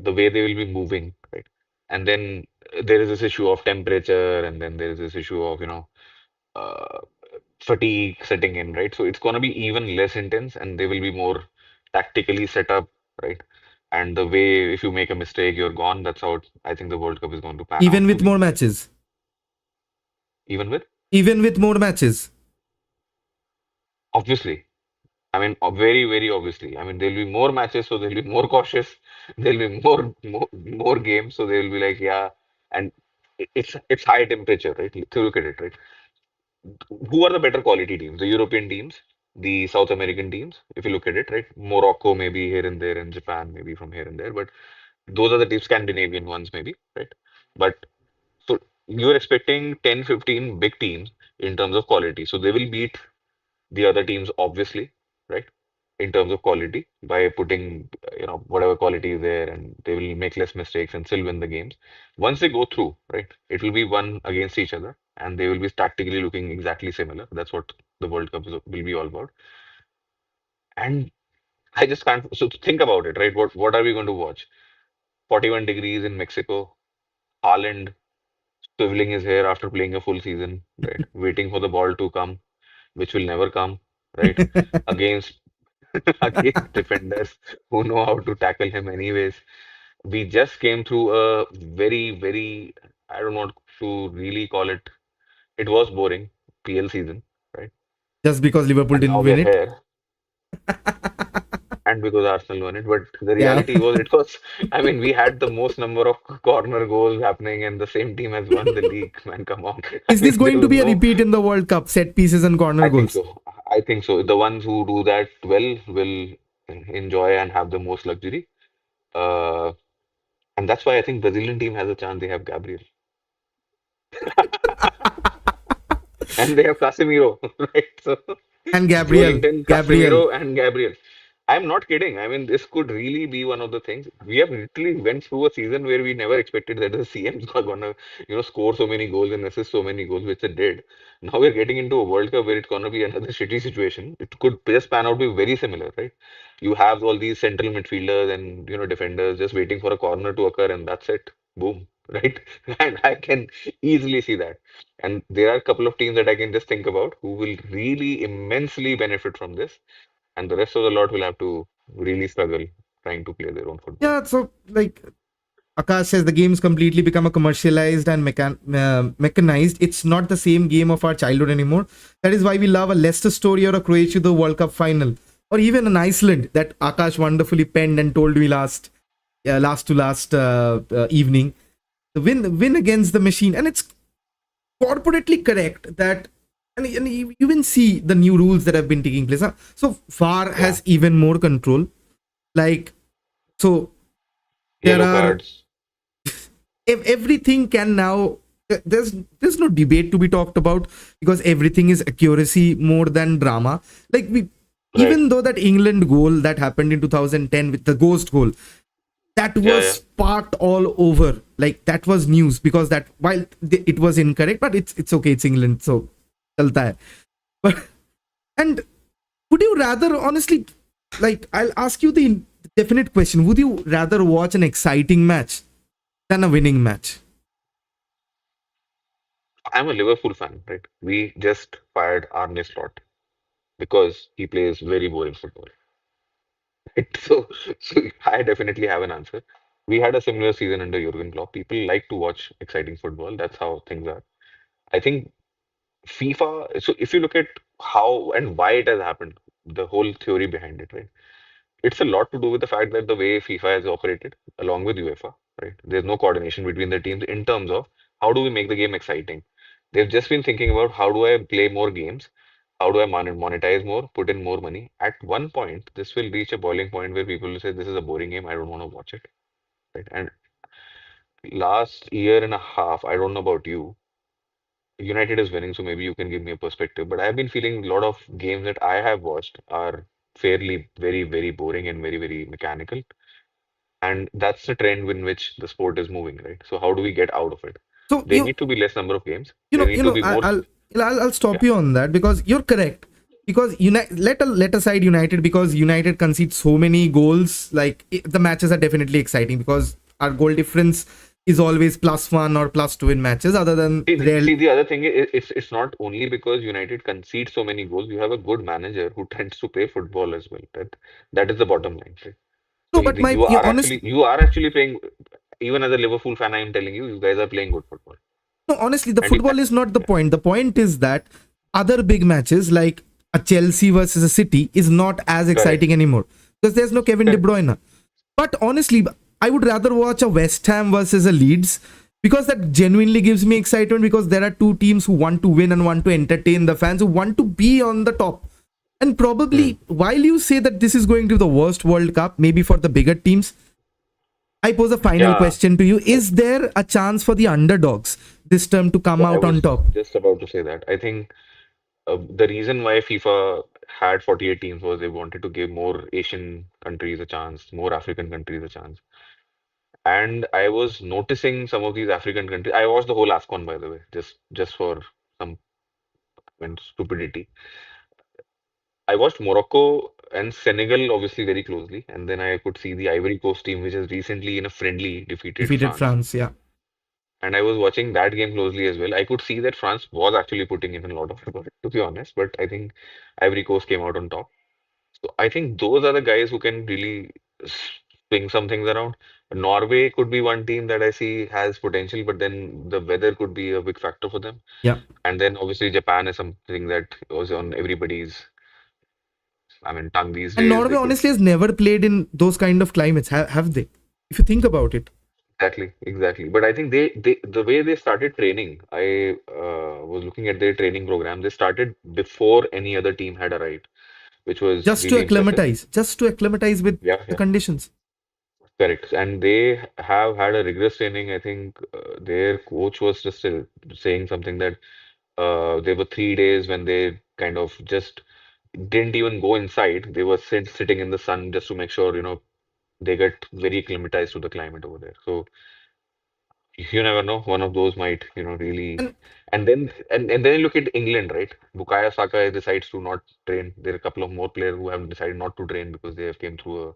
The way they will be moving, right? And then there is this issue of temperature, and then there is this issue of, uh, fatigue setting in, right? So it's going to be even less intense, and they will be more tactically set up, right? And the way, if you make a mistake, you're gone. That's how I think the World Cup is going to pan Even out to with be. more matches? Even with, Even with more matches? obviously, I mean, very, very obviously. I mean, there'll be more matches, so they'll be more cautious. There'll be more games, so they'll be like, yeah. And it's high temperature, right? To look at it, right? Who are the better quality teams? The European teams, the South American teams, if you look at it, right? Morocco maybe here and there, and Japan maybe from here and there, but those are the deep Scandinavian ones maybe, right? But so you're expecting 10, 15 big teams in terms of quality. So they will beat the other teams obviously, right? In terms of quality by putting, whatever quality is there, and they will make less mistakes and still win the games. Once they go through, right, it will be one against each other, and they will be tactically looking exactly similar. That's what the World Cup will be all about. And I just can't. So think about it, right? What are we going to watch? 41 degrees in Mexico. Haaland swiveling his hair after playing a full season, right? Waiting for the ball to come, which will never come, right? Against against defenders who know how to tackle him anyways. We just came through a very, very, I don't know to really call it. It was boring PL season, right? Just because Liverpool And didn't now we win are it? here, and because Arsenal won it. But the Yeah. reality was, it was. I mean, we had the most number of corner goals happening, and the same team has won the league. Man, come on. I Is this mean, there going to was be a no. repeat in the World Cup? Set pieces and corner I think goals? so. I think so. The ones who do that well will enjoy and have the most luxury. Uh, and that's why I think Brazilian team has a chance. They have Gabriel and they have Casemiro, right? So And Gabriel. Joelinton, Gabriel. Casemiro, and Gabriel. I'm not kidding. I mean, this could really be one of the things. We have literally went through a season where we never expected that the CMs are gonna, score so many goals and assist so many goals, which they did. Now we're getting into a World Cup where it's gonna be another shitty situation. It could just pan out to be very similar, right? You have all these central midfielders and defenders just waiting for a corner to occur, and that's it. Boom, right? And I can easily see that. And there are a couple of teams that I can just think about who will really immensely benefit from this, and the rest of the lot will have to really struggle trying to play their own football. Yeah, so like Akash says, the game's completely become a commercialized and mechanized. It's not the same game of our childhood anymore. That is why we love a Leicester story or a Croatia the World Cup final, or even an Iceland that Akash wonderfully penned and told me last evening. The win against the machine, and it's corporately correct that, and you even see the new rules that have been taking place. Huh? So VAR Yeah, has even more control. Like, so there yellow are, cards. if everything can now, there's no debate to be talked about, because everything is accuracy more than drama. Like, we, Right. even though that England goal that happened in 2010 with the ghost goal, that Yeah, was yeah. sparked all over, like that was news, because that, while it was incorrect, but it's okay, it's England, so chalta hai. But, and would you rather, honestly, like, I'll ask you the definite question, would you rather watch an exciting match than a winning match? I'm a Liverpool fan, right? We just fired Arne Slot because he plays very boring football. Right? So I definitely have an answer. We had a similar season under Jurgen Klopp. People like to watch exciting football. That's how things are. I think FIFA, so if you look at how and why it has happened, the whole theory behind it, right? It's a lot to do with the fact that the way FIFA has operated along with UEFA, right? There's no coordination between the teams in terms of how do we make the game exciting. They've just been thinking about how do I play more games, how do I monetize more, put in more money. At one point, this will reach a boiling point where people will say, "This is a boring game. I don't want to watch it." Right? And last year and a half, I don't know about you, United is winning, so maybe you can give me a perspective. But I've been feeling a lot of games that I have watched are fairly very, very boring and very, very mechanical. And that's the trend in which the sport is moving, right? So how do we get out of it? So There need to be less number of games. you There know need you to know be more. I'll stop Yeah. you on that, because you're correct. Because let aside United, because United concede so many goals, like, the matches are definitely exciting, because our goal difference is always +1 or +2 in matches, other than real. See, the other thing is it's not only because United concede so many goals. You have a good manager who tends to play football as well. That is the bottom line, right? So No, but my, you yeah, are honest, actually playing. Even as a Liverpool fan, I am telling you, you guys are playing good football. no, honestly, the And you, football is not the yeah, point. The point is that other big matches, like a Chelsea versus a City, is not as correct, exciting anymore, because there's no Kevin De correct. Bruyne. But honestly, I would rather watch a West Ham versus a Leeds, because that genuinely gives me excitement, because there are two teams who want to win and want to entertain the fans, who want to be on the top. And Hmm. probably, while you say that this is going to be the worst World Cup, maybe for the bigger teams, I pose a final Yeah, question to you. Is there a chance for the underdogs this term to come so I out on was top? just about to say that. I think the reason why FIFA had 48 teams was they wanted to give more Asian countries a chance, more African countries a chance. And I was noticing some of these African countries. I watched the whole AFCON, by the way, just for some stupidity. I watched Morocco and Senegal obviously very closely, and then I could see the Ivory Coast team, which has recently in a friendly defeated Defeated France. France, yeah. And I was watching that game closely as well. I could see that France was actually putting in a lot of effort, to be honest, but I think Ivory Coast came out on top. So I think those are the guys who can really swing some things around. Norway could be one team that I see has potential, but then the weather could be a big factor for them. Yeah. And then obviously Japan is something that was on everybody's, I mean, tongue these And days. Norway They could honestly has never played in those kind of climates, have they? If you think about it. exactly, exactly. But I think the way they started training, I was looking at their training program. They started before any other team had arrived, which was really impressive. Just to acclimatize with Yeah, the yeah. conditions. Correct. And they have had a rigorous training. I think their coach was just saying something that there were 3 days when they kind of just didn't even go inside. They were sitting in the sun just to make sure, they get very acclimatized to the climate over there. So you never know, one of those might, really. And And then you look at England, right? Bukayo Saka decides to not train. There are a couple of more players who have decided not to train because they have came through a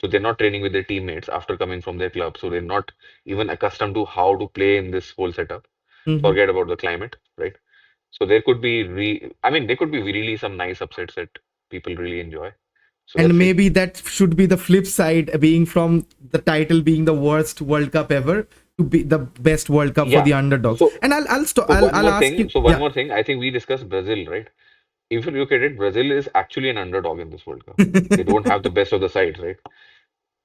so they're not training with their teammates after coming from their club. So they're not even accustomed to how to play in this whole setup. mhm. Forget about the climate, right? So there could be I mean, there could be really some nice upsets that people really enjoy. So let's And see. maybe that should be the flip side, being from the title being the worst World Cup ever to be the best World Cup for Yeah. the underdogs. So And I'll stop. so one I'll more ask thing. you. So one Yeah. more thing. I think we discussed Brazil, right? If you look at it, Brazil is actually an underdog in this World Cup. They don't have the best of the sides, right?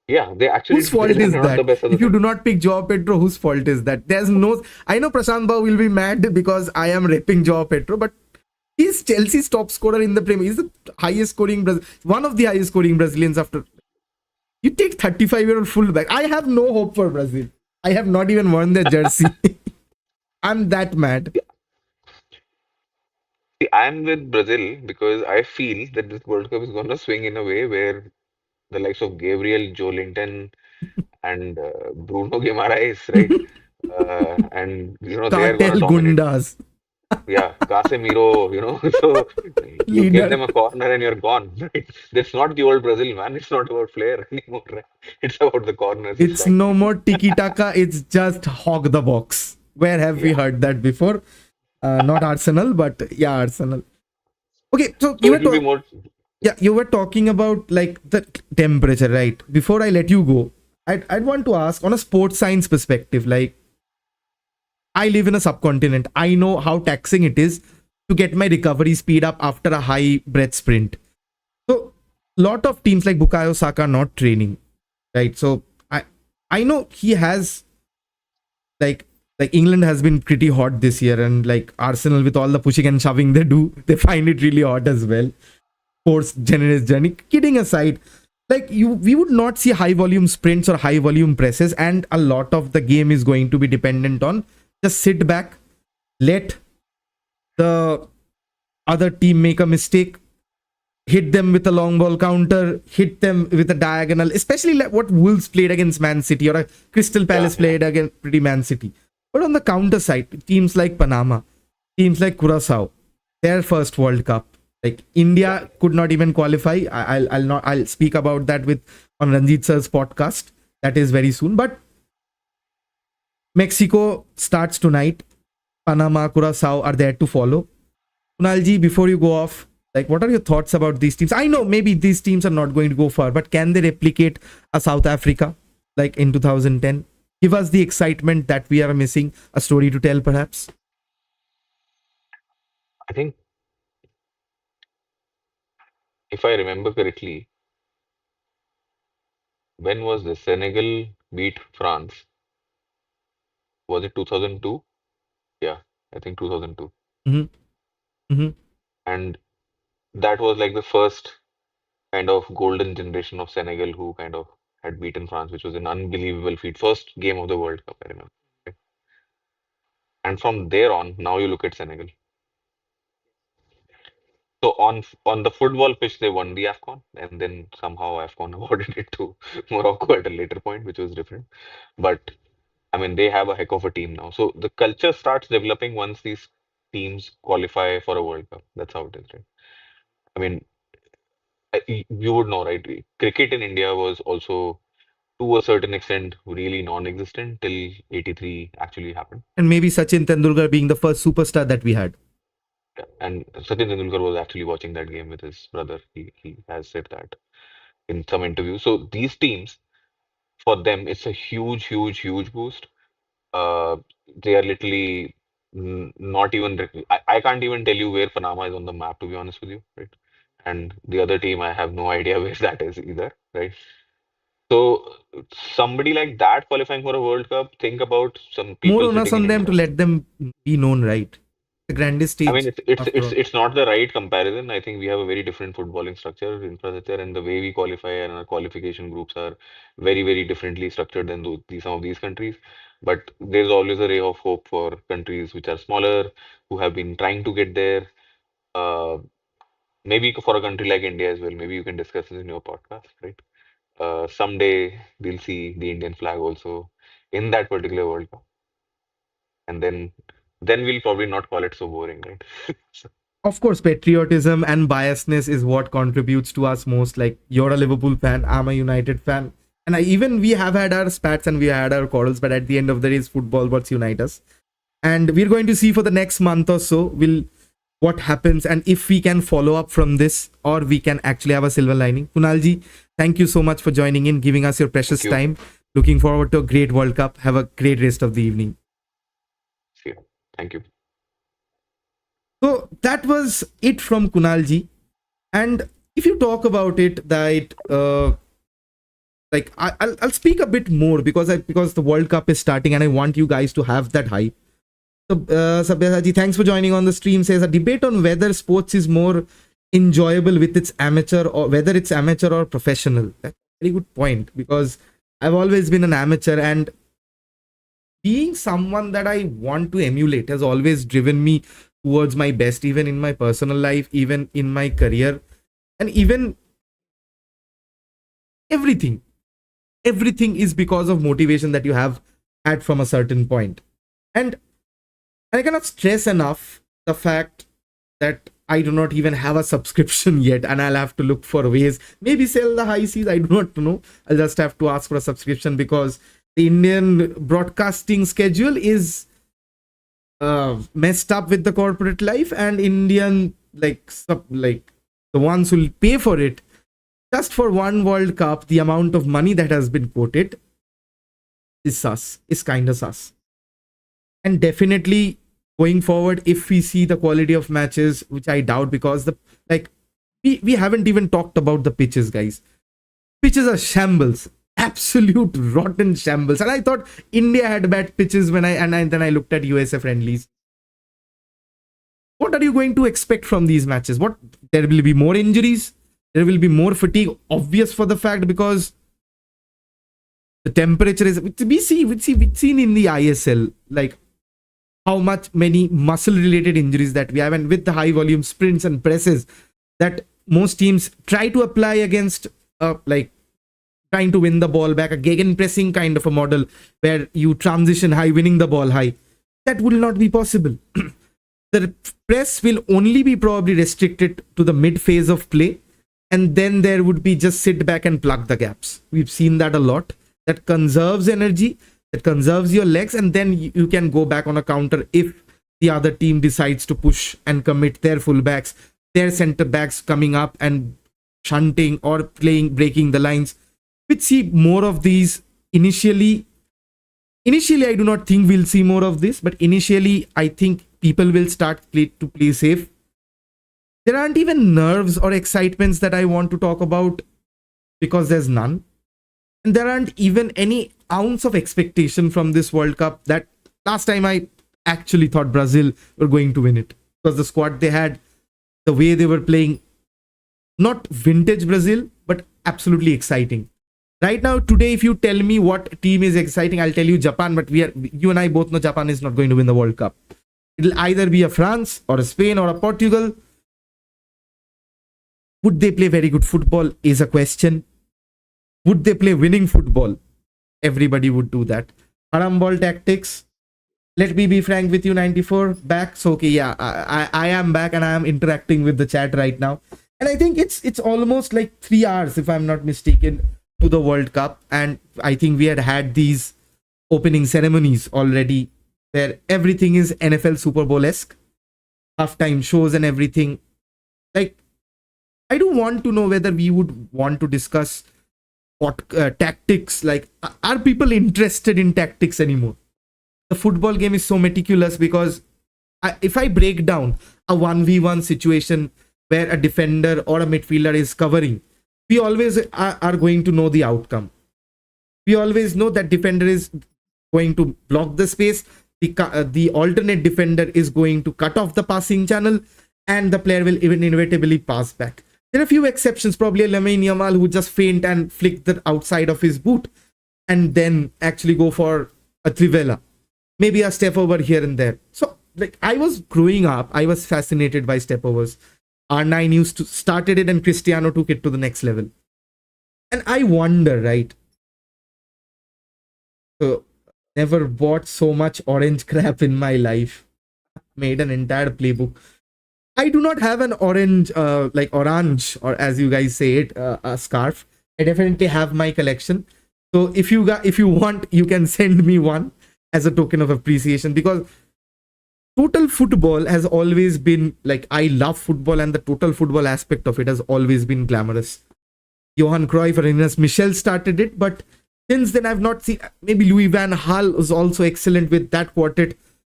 Yeah, they actually Whose fault they're is not the that? best of the If you sides. do not pick Joao Pedro, whose fault is that? There's no. I know Prashant Bhau will be mad because I am repping Joao Pedro, but he's Chelsea's top scorer in the Premier. He's the highest scoring, one of the highest scoring Brazilians after. You take 35-year-old fullback. I have no hope for Brazil. I have not even worn their jersey. I'm that mad. See, I'm with Brazil because I feel that this World Cup is going to swing in a way where the likes of Gabriel, Joe Linton, and Bruno Guimaraes, right? And they are going to Cartel dominate. Gundas. Yeah, Casemiro, so you give Leader. them a corner and you're gone, right? That's not the old Brazil, man. It's not about flair anymore, right? It's about the corners this It's time. no more tiki taka. It's just hog the box. Where have we Yeah. heard that before? Not Arsenal, but yeah, Arsenal. Okay, so So it will be more. yeah, you were talking about like the temperature, right? Before I let you go, I'd want to ask on a sports science perspective, like I live in a subcontinent. I know how taxing it is to get my recovery speed up after a high breath sprint. So lot of teams like Bukayo Saka are not training, right? So I know he has like England has been pretty hot this year, and like Arsenal with all the pushing and shoving they do, they find it really hot as well. Force generous journey. Kidding aside, like we would not see high volume sprints or high volume presses, and a lot of the game is going to be dependent on just sit back, let the other team make a mistake, hit them with a long ball counter, hit them with a diagonal, especially like what Wolves played against Man City or a Crystal Yeah, Palace yeah. played against pretty Man City. But on the counter side, teams like Panama, teams like Curacao, their first World Cup. Like Yeah. India could not even qualify. I'll speak about that with on Ranjit sir's podcast. That is very soon. But Mexico starts tonight. Panama, Curacao are there to follow. Kunalji, before you go off, like what are your thoughts about these teams? I know maybe these teams are not going to go far, but can they replicate a South Africa like in 2010? Give us the excitement that we are missing, a story to tell perhaps. I think if I remember correctly, when was this? Senegal beat France. Was it 2002? Yeah, I think 2002. Mm-hmm. Mm-hmm. And that was like the first kind of golden generation of Senegal who kind of had beaten France, which was an unbelievable feat. First game of the World Cup, I remember. And from there on, now you look at Senegal. So on the football pitch, they won the AFCON, and then somehow AFCON awarded it to Morocco at a later point, which was different. But I mean, they have a heck of a team now. So the culture starts developing once these teams qualify for a World Cup. That's how it is, right? I mean, you would know, right? Cricket in India was also, to a certain extent, really non-existent till 83 actually happened. And maybe Sachin Tendulkar being the first superstar that we had. Yeah. And Sachin Tendulkar was actually watching that game with his brother. He has said that in some interview. So these teams, for them, it's a huge, huge, huge boost. Uh, they are literally not even. I can't even tell you where Panama is on the map, to be honest with you, right? And the other team, I have no idea where that is either, right? So somebody like that qualifying for a World Cup, think about some More people onus sitting in on them to India. let them be known, right? The grandest I mean, stage it's after it's all. it's not the right comparison. I think we have a very different footballing structure, infrastructure, and the way we qualify and our qualification groups are very, very differently structured than some of these countries. But there's always a ray of hope for countries which are smaller, who have been trying to get there. Uh, maybe for a country like India as well, maybe you can discuss this in your podcast, right? Someday we'll see the Indian flag also in that particular World Cup, and then we'll probably not call it so boring, right? So, Of course, patriotism and biasness is what contributes to us most. Like, you're a Liverpool fan, I'm a United fan, and even we have had our spats and we had our quarrels, but at the end of the day, it's football what's unite us. And we're going to see for the next month or so will what happens and if we can follow up from this or we can actually have a silver lining. Kunalji, thank you so much for joining in, giving us your thank precious you. time. Looking forward to a great World Cup. Have a great rest of the evening. See you. Thank you. So that was it from Kunalji. And if you talk about it, that like I'll speak a bit more because the World Cup is starting and I want you guys to have that hype. So, Sabyasaji, thanks for joining on the stream. Says a debate on whether sports is more enjoyable with its amateur or whether it's amateur or professional. That's a very good point because I've always been an amateur and being someone that I want to emulate has always driven me towards my best, even in my personal life, even in my career, and even everything. Everything is because of motivation that you have had from a certain point. And I cannot stress enough the fact that I do not even have a subscription yet, and I'll have to look for ways. Maybe sell the high seas. I do not know. I'll just have to ask for a subscription because the Indian broadcasting schedule is messed up with the corporate life, and Indian like the ones who will pay for it just for one World Cup, the amount of money that has been quoted is sus. Is kind of sus. And definitely going forward, if we see the quality of matches, which I doubt because the like we haven't even talked about the pitches, guys. Pitches are shambles, absolute rotten shambles. And I thought India had bad pitches when then I looked at USA friendlies. What are you going to expect from these matches? What, there will be more injuries, there will be more fatigue, obvious for the fact because the temperature is we've seen in the ISL, like how much many muscle related injuries that we have, and with the high volume sprints and presses that most teams try to apply against like trying to win the ball back, a gegen pressing kind of a model where you transition high, winning the ball high. That will not be possible. The press will only be probably restricted to the mid phase of play, and then there would be just sit back and plug the gaps. We've seen that a lot. That conserves energy, that conserves your legs, and then you can go back on a counter if the other team decides to push and commit their fullbacks, their center backs coming up and shunting or playing, breaking the lines. We see more of these initially. Initially, I do not think we'll see more of this, but initially, I think people will start to play safe. There aren't even nerves or excitements that I want to talk about because there's none. And there aren't even any ounce of expectation from this World Cup that last time I actually thought Brazil were going to win it. Because the squad they had, the way they were playing, not vintage Brazil, but absolutely exciting. Right now, today, if you tell me what team is exciting, I'll tell you Japan, but you and I both know Japan is not going to win the World Cup. It'll either be a France or a Spain or a Portugal. Would they play very good football is a question. Would they play winning football? Everybody would do that. Haram ball tactics. Let me be frank with you, 94. Back. So, okay, yeah, I am back and I am interacting with the chat right now. And I think it's almost like 3 hours, if I'm not mistaken, to the World Cup. And I think we had these opening ceremonies already where everything is NFL Super Bowl-esque. Halftime shows and everything. Like, I do want to know whether we would want to discuss what tactics, like are people interested in tactics anymore? The football game is so meticulous because if I break down a 1v1 situation where a defender or a midfielder is covering, we always are going to know the outcome. We always know that defender is going to block the space, the alternate defender is going to cut off the passing channel, and the player will even inevitably pass back. There are a few exceptions, probably a Lamine Yamal who just feint and flick the outside of his boot and then actually go for a trivela. Maybe a step over here and there. So, like, I was growing up, I was fascinated by step overs. R9 used to started it and Cristiano took it to the next level. And I wonder, right? So never bought so much orange crap in my life. Made an entire playbook. I do not have an orange, like orange, or as you guys say it, a scarf. I definitely have my collection. So if you want, you can send me one as a token of appreciation, because total football has always been like, I love football, and the total football aspect of it has always been glamorous. Johan Cruyff or Ines Michel started it, but since then I've not seen. Maybe Louis van Gaal was also excellent with that quartet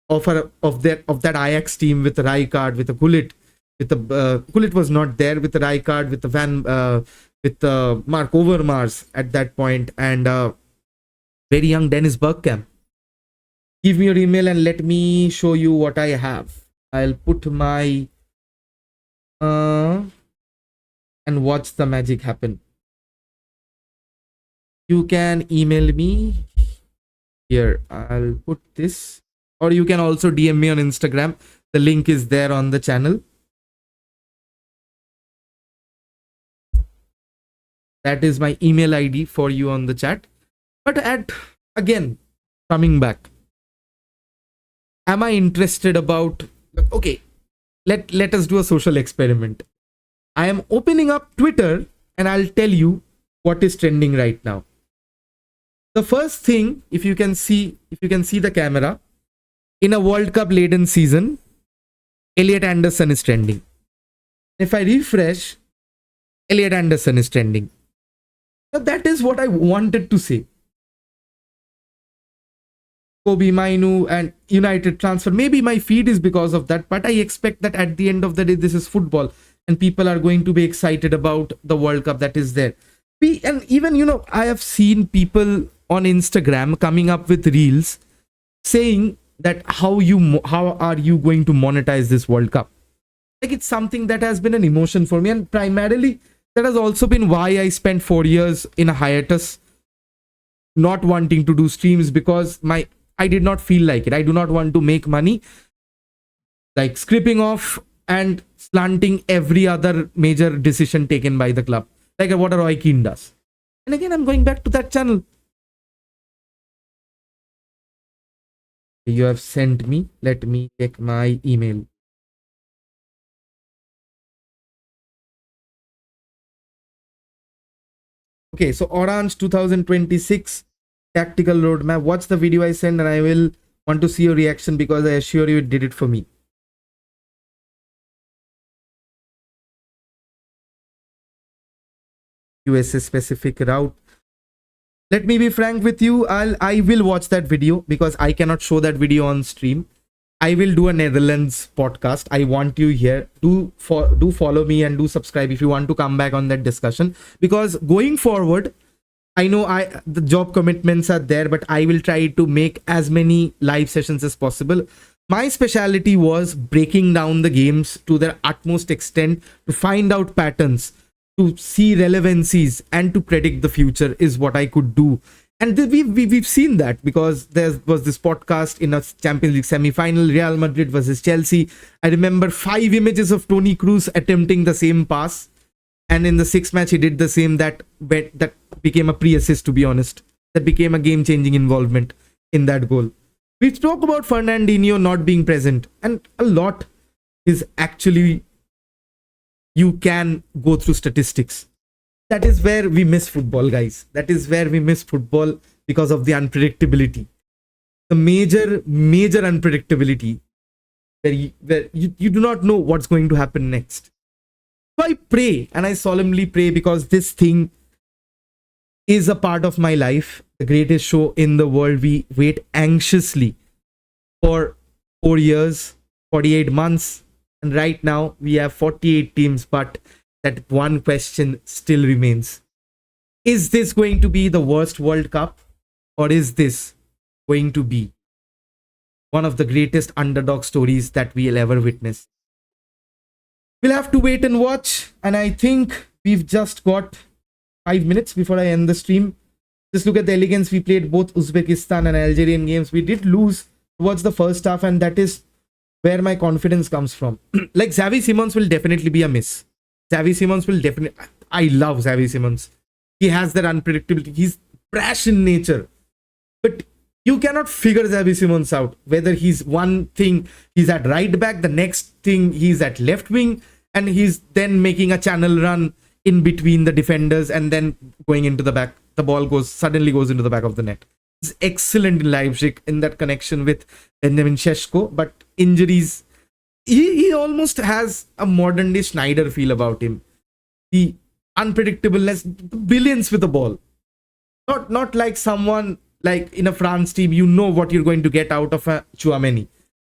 of that Ajax team with the Rijkaard, with the Gullit, with the Gullit was not there, with the Rijkaard, with the with the Mark Overmars at that point, and very young Dennis Bergkamp. Give me your email and let me show you what I have. I'll put my and watch the magic happen. You can email me here. I'll put this, or you can also DM me on Instagram. The link is there on the channel. That is my email ID for you on the chat. But again, coming back, am I interested about, okay, let us do a social experiment. I am opening up Twitter and I'll tell you what is trending right now. The first thing, if you can see the camera, in a World Cup laden season, Elliot Anderson is trending. If I refresh, Elliot Anderson is trending. So that is what I wanted to say. Kobe Mainu and United transfer. Maybe my feed is because of that, but I expect that at the end of the day, this is football and people are going to be excited about the World Cup that is there. And even, I have seen people on Instagram coming up with reels saying that how are you going to monetize this World Cup? Like, it's something that has been an emotion for me, and primarily that has also been why I spent 4 years in a hiatus, not wanting to do streams, because I did not feel like it. I do not want to make money like scraping off and slanting every other major decision taken by the club, like what a Roy Keane does. And again, I'm going back to that channel. You have sent me. Let me check my email. Okay, so Orange 2026 tactical roadmap. Watch the video I sent and I will want to see your reaction, because I assure you it did it for me. USA specific route. Let me be frank with you. I will watch that video because I cannot show that video on stream. I will do a Netherlands podcast. I want you here. Do follow me and do subscribe if you want to come back on that discussion, because going forward, I know the job commitments are there, but I will try to make as many live sessions as possible. My specialty was breaking down the games to their utmost extent, to find out patterns, to see relevancies, and to predict the future is what I could do. And we've seen that, because there was this podcast in a Champions League semi-final, Real Madrid versus Chelsea. I remember 5 images of Toni Kroos attempting the same pass, and in the 6th match he did the same. That became a pre-assist, to be honest. That became a game-changing involvement in that goal. We spoke about Fernandinho not being present, and a lot is actually, you can go through statistics. That is where we miss football, guys. That is where we miss football, because of the unpredictability. The major unpredictability, where you do not know what's going to happen next. So I pray, and I solemnly pray, because this thing is a part of my life. The greatest show in the world. We wait anxiously for 4 years, 48 months. And right now we have 48 teams, but that one question still remains. Is this going to be the worst World Cup, or is this going to be one of the greatest underdog stories that we'll ever witness? We'll have to wait and watch. And I think we've just got 5 minutes before I end the stream. Just look at the elegance. We played both Uzbekistan and Algerian games. We did lose towards the first half, and that is where my confidence comes from. Like Xavi Simons will definitely be a miss. Xavi Simons will definitely. I love Xavi Simons. He has that unpredictability. He's brash in nature, but you cannot figure Xavi Simons out. Whether he's one thing he's at right back, the next thing he's at left wing, and he's then making a channel run in between the defenders and then going into the back. The ball suddenly goes into the back of the net. He's excellent in Leipzig in that connection with Benjamin Šeško, but injuries. He almost has a modern day Schneider feel about him. The unpredictableness, brilliance with the ball. Not like someone like in a France team, you know what you're going to get out of a Chouameni.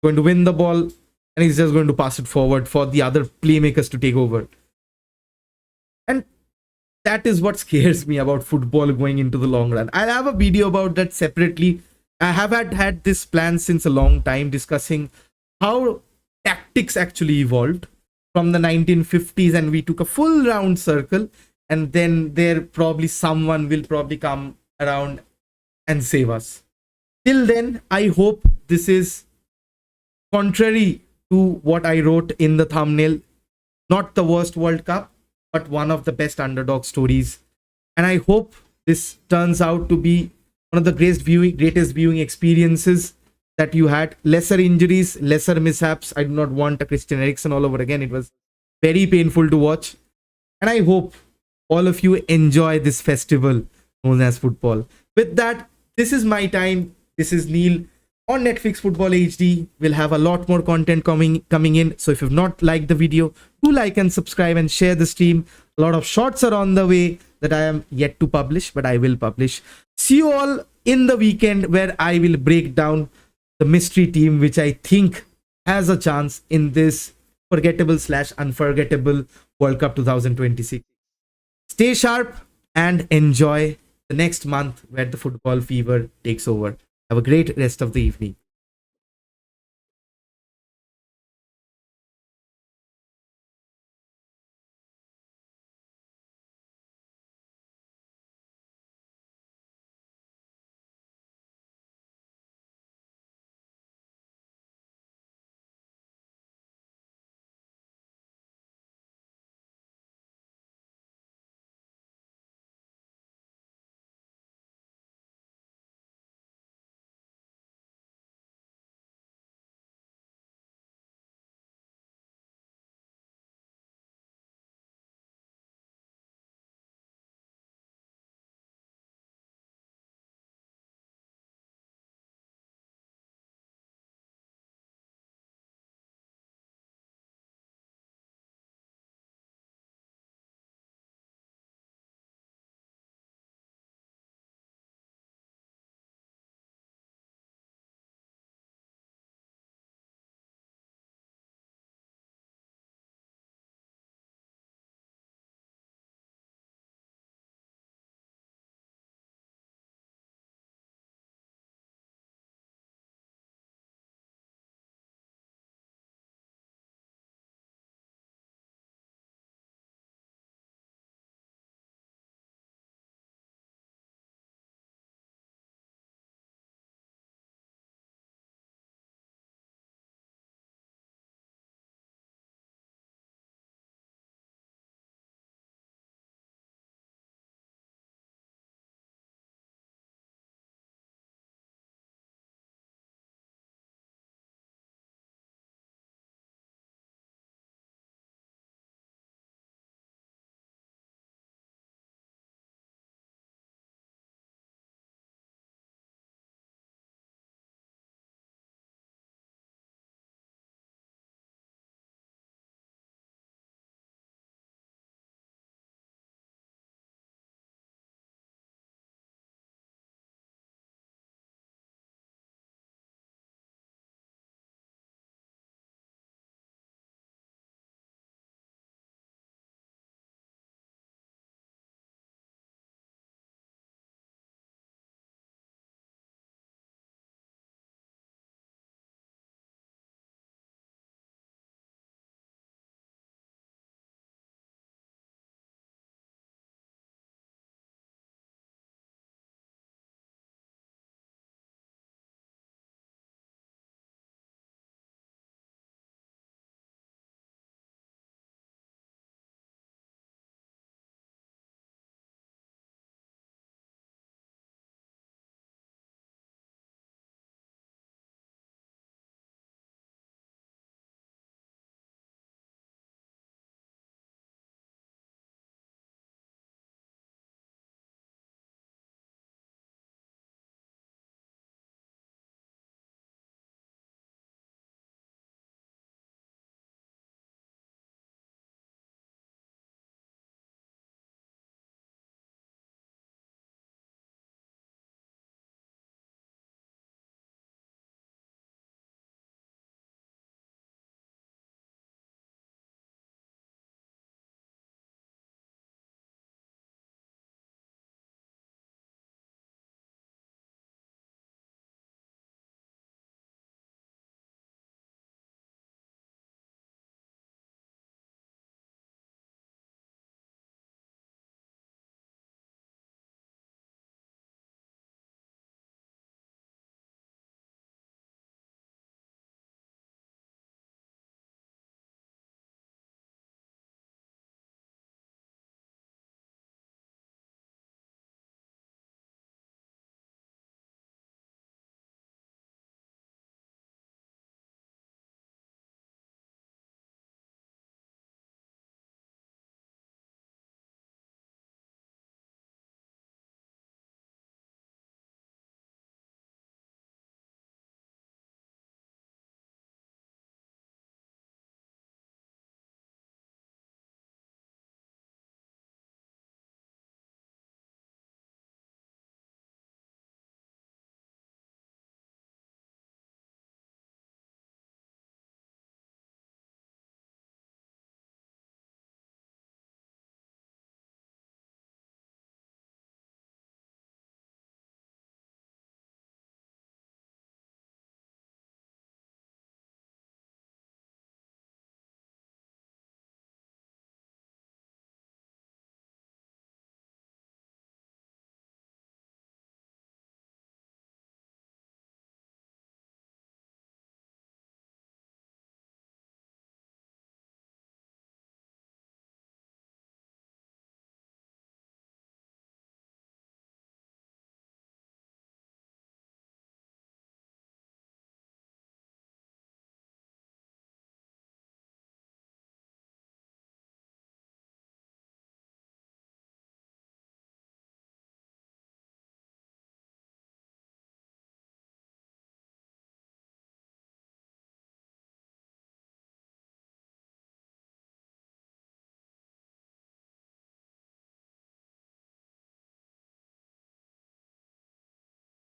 Going to win the ball and he's just going to pass it forward for the other playmakers to take over. And that is what scares me about football going into the long run. I'll have a video about that separately. I have had this plan since a long time, discussing how tactics actually evolved from the 1950s, and we took a full round circle, and then there probably someone will probably come around and save us. Till then, I hope this is contrary to what I wrote in the thumbnail. Not the worst World Cup, but one of the best underdog stories. And I hope this turns out to be one of the greatest viewing experiences that you had. Lesser injuries, lesser mishaps. I do not want a Christian Eriksen all over again. It was very painful to watch. And I hope all of you enjoy this festival known as football. With that, this is my time. This is Neil on Netflix Football HD. We'll have a lot more content coming in. So if you've not liked the video, do like and subscribe and share the stream. A lot of shorts are on the way that I am yet to publish, but I will publish. See you all in the weekend, where I will break down the mystery team, which I think has a chance in this forgettable / unforgettable World Cup 2026. Stay sharp and enjoy the next month where the football fever takes over. Have a great rest of the evening.